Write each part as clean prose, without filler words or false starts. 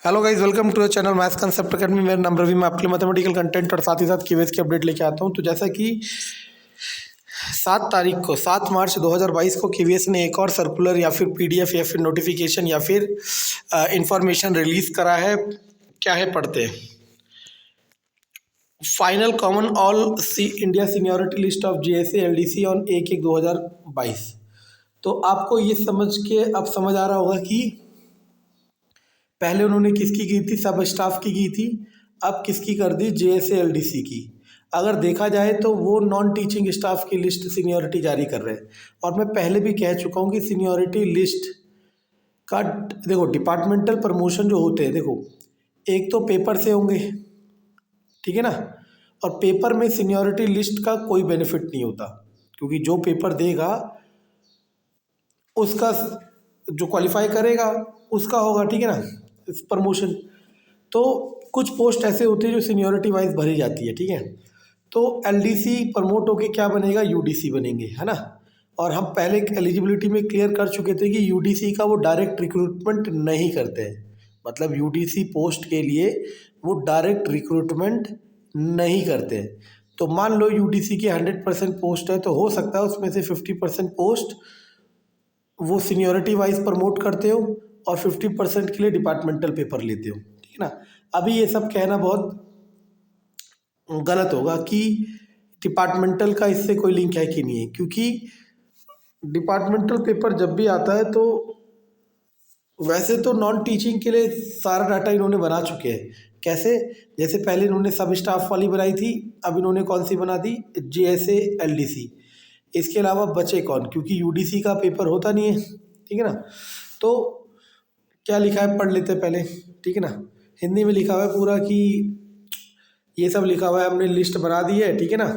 Hello guys, welcome to the channel maths concept academy. मेरा नाम रवि। मैं आपके लिए मैथमेटिकल कंटेंट और साथ ही साथ कीवेज की अपडेट लेके आता हूं। तो जैसा कि 7 मार्च 2022 को केवीएस ने एक और सर्कुलर या फिर पीडीएफ या फिर नोटिफिकेशन या फिर इंफॉर्मेशन रिलीज करा है। क्या है, पढ़ते हैं। Final common all India seniority list of GSA LDC on 1/1/2022। तो आपको ये समझ के अब समझ आ रहा होगा कि पहले उन्होंने किसकी की थी, सब स्टाफ की थी। अब किसकी कर दी, जेएसए एलडीसी की। अगर देखा जाए तो वो नॉन टीचिंग स्टाफ की लिस्ट सीनियरिटी जारी कर रहे हैं। और मैं पहले भी कह चुका हूँ कि सीनियरिटी लिस्ट का देखो, डिपार्टमेंटल प्रमोशन जो होते हैं, देखो एक तो पेपर से होंगे, ठीक है ना। और पेपर में सीनियरिटी लिस्ट का कोई बेनिफिट नहीं होता, क्योंकि जो पेपर देगा उसका, जो क्वालिफाई करेगा उसका होगा, ठीक है ना, प्रमोशन। तो कुछ पोस्ट ऐसे होते हैं जो सीनियरिटी वाइज भरी जाती है, ठीक है। तो एलडीसी प्रमोट होके क्या बनेगा, यूडीसी बनेंगे, है ना। और हम पहले एलिजिबिलिटी में क्लियर कर चुके थे कि यूडीसी का वो डायरेक्ट रिक्रूटमेंट नहीं करते हैं। मतलब यूडीसी पोस्ट के लिए वो डायरेक्ट रिक्रूटमेंट नहीं करते हैं। तो मान लो यूडीसी की 100% पोस्ट है, तो हो सकता है उसमें से 50% पोस्ट वो सीनियरिटी वाइज प्रमोट करते हो और 50% के लिए डिपार्टमेंटल पेपर लेते हो, ठीक है ना। अभी ये सब कहना बहुत गलत होगा कि डिपार्टमेंटल का इससे कोई लिंक है कि नहीं है, क्योंकि डिपार्टमेंटल पेपर जब भी आता है तो वैसे तो नॉन टीचिंग के लिए सारा डाटा इन्होंने बना चुके हैं। कैसे, जैसे पहले इन्होंने सब स्टाफ वाली बनाई थी, अब इन्होंने कौन सी बना दी, जेएसए एलडीसी। इसके अलावा बचे कौन, क्योंकि यूडीसी का पेपर होता नहीं है, ठीक है ना। तो क्या लिखा है, पढ़ लेते हैं पहले, ठीक है ना। हिंदी में लिखा हुआ है पूरा कि ये सब लिखा हुआ है, हमने लिस्ट बना दी है, ठीक है ना।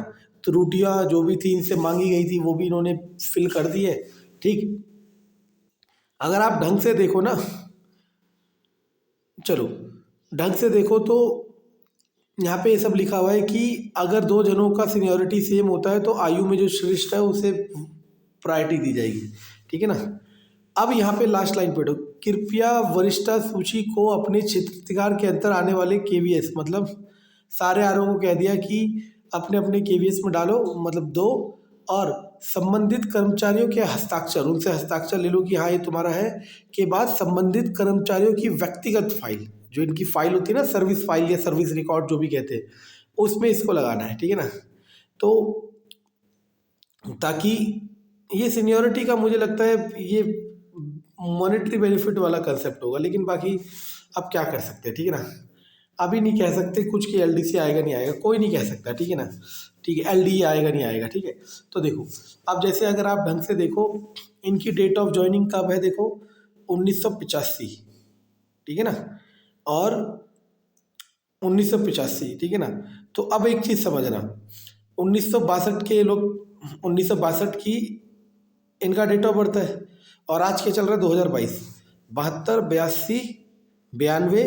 त्रुटियाँ जो भी थी इनसे मांगी गई थी वो भी इन्होंने फिल कर दी है, ठीक। अगर आप ढंग से देखो ना, चलो ढंग से देखो तो यहाँ पे ये सब लिखा हुआ है कि अगर दो जनों का सीनियरिटी सेम होता है तो आयु में जो श्रेष्ठ है उसे प्रायोरिटी दी जाएगी, ठीक है ना। अब यहाँ पे लास्ट लाइन पढ़ो, कृपया वरिष्ठता सूची को अपने क्षेत्राधिकार के अंतर आने वाले केवीएस, मतलब सारे आरों को कह दिया कि अपने अपने केवीएस में डालो, मतलब दो, और संबंधित कर्मचारियों के हस्ताक्षर, उनसे हस्ताक्षर ले लो कि हाँ ये तुम्हारा है। के बाद संबंधित कर्मचारियों की व्यक्तिगत फाइल, जो इनकी फाइल होती है ना, सर्विस फाइल या सर्विस रिकॉर्ड जो भी कहते हैं, उसमें इसको लगाना है, ठीक है ना। तो ताकि ये सीनियरिटी का मुझे लगता है ये मॉनेटरी बेनिफिट वाला कंसेप्ट होगा, लेकिन बाकी अब क्या कर सकते हैं, ठीक है ना। अभी नहीं कह सकते कुछ कि एलडीसी आएगा नहीं आएगा, कोई नहीं कह सकता, ठीक है ना। ठीक है, एलडी आएगा नहीं आएगा, ठीक है। तो देखो, अब जैसे अगर आप ढंग से देखो, इनकी डेट ऑफ ज्वाइनिंग कब है, देखो 1985, ठीक है ना, और 1985, ठीक है ना। तो अब एक चीज़ समझना, 1962 के लोग, 1962 की इनका डेट ऑफ बर्थ है, और आज के चल रहा है 2022, 72, 82, 92,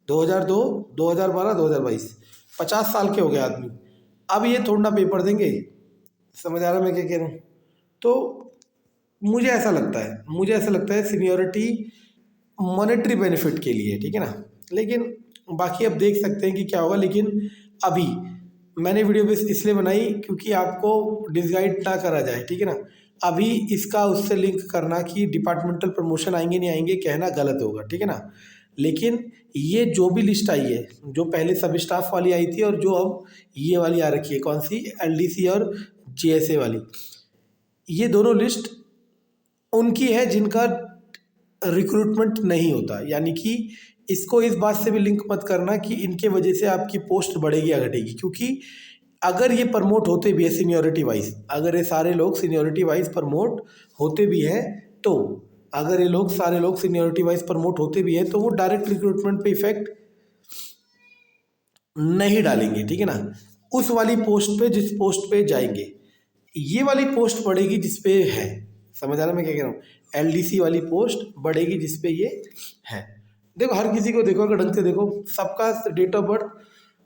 2002, 2012, 2022, 50 साल के हो गए आदमी। अब ये थोड़ा ना पेपर देंगे, समझ आ रहा है मैं क्या कह रहा हूँ। तो मुझे ऐसा लगता है सीनियरिटी मॉनेटरी बेनिफिट के लिए, ठीक है ना। लेकिन बाकी अब देख सकते हैं कि क्या होगा। लेकिन अभी मैंने वीडियो बेस इसलिए बनाई क्योंकि आपको डिसगाइड ना करा जाए, ठीक है ना। अभी इसका उससे लिंक करना कि डिपार्टमेंटल प्रमोशन आएंगे नहीं आएंगे कहना गलत होगा, ठीक है ना। लेकिन ये जो भी लिस्ट आई है, जो पहले सब स्टाफ वाली आई थी और जो अब ये वाली आ रखी है, कौन सी, एलडीसी और जीएसए वाली, ये दोनों लिस्ट उनकी है जिनका रिक्रूटमेंट नहीं होता। यानी कि इसको इस बात से भी लिंक मत करना कि इनके वजह से आपकी पोस्ट बढ़ेगी या घटेगी, क्योंकि अगर ये प्रमोट होते भी है सीनियरिटी वाइज, अगर ये सारे लोग सीनियरिटी वाइज प्रमोट होते भी हैं, तो अगर ये लोग सारे लोग सीनियरिटी वाइज प्रमोट होते भी हैं तो वो डायरेक्ट रिक्रूटमेंट पे इफेक्ट नहीं डालेंगे, ठीक है ना। उस वाली पोस्ट पे, जिस पोस्ट पे जाएंगे, ये वाली पोस्ट बढ़ेगी जिस पे है, समझ आ रहा है मैं क्या कह रहा हूँ। एलडीसी वाली पोस्ट बढ़ेगी जिस पे ये है। देखो हर किसी को देखो, अगर ढंग से देखो, सबका डेट ऑफ बर्थ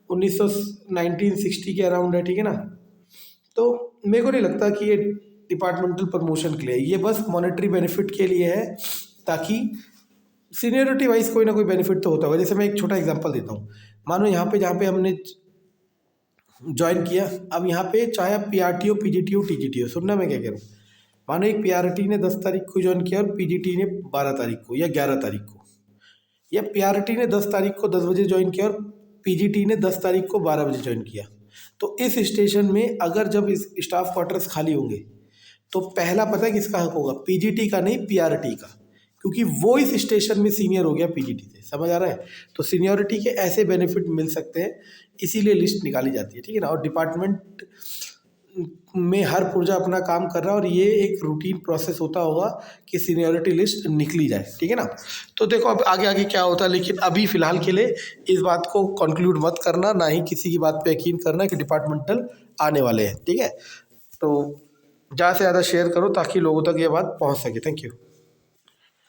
1960 के अराउंड है, ठीक है ना। तो मेरे को नहीं लगता कि ये डिपार्टमेंटल प्रमोशन के लिए है, ये बस मॉनेटरी बेनिफिट के लिए है, ताकि सीनियरिटी वाइज कोई ना कोई बेनिफिट तो होता होगा। जैसे मैं एक छोटा एग्जांपल देता हूँ, मानो यहाँ पे जहाँ पे हमने ज्वाइन किया, अब यहाँ पे चाहे आप पीआरटी हो, पीजीटी हो, टीजीटी हो, सुनना मैं क्या कह रहा हूँ। मानो एक पीआरटी ने 10 तारीख को ज्वाइन किया और पीजीटी ने 12 तारीख को या 11 तारीख को, या पीआरटी ने 10 तारीख को 10 बजे ज्वाइन किया और पीजीटी ने 10 तारीख को 12 बजे ज्वाइन किया। तो इस स्टेशन में अगर जब इस स्टाफ क्वार्टर्स खाली होंगे तो पहला पता है किसका हक होगा? पीजीटी का नहीं, पीआरटी का, क्योंकि वो इस स्टेशन में सीनियर हो गया पीजीटी से। समझ आ रहा है? तो सीनियरिटी के ऐसे बेनिफिट मिल सकते हैं, इसीलिए लिस्ट निकाली जाती है, ठीक है ना। और डिपार्टमेंट में हर पुर्जा अपना काम कर रहा है और ये एक रूटीन प्रोसेस होता होगा कि सीनियरिटी लिस्ट निकली जाए, ठीक है ना। तो देखो अब आगे आगे क्या होता है, लेकिन अभी फ़िलहाल के लिए इस बात को कंक्लूड मत करना, ना ही किसी की बात पे यकीन करना कि डिपार्टमेंटल आने वाले हैं, ठीक है। तो ज़्यादा से ज़्यादा शेयर करो ताकि लोगों तक ये बात पहुंच सके। Thank you.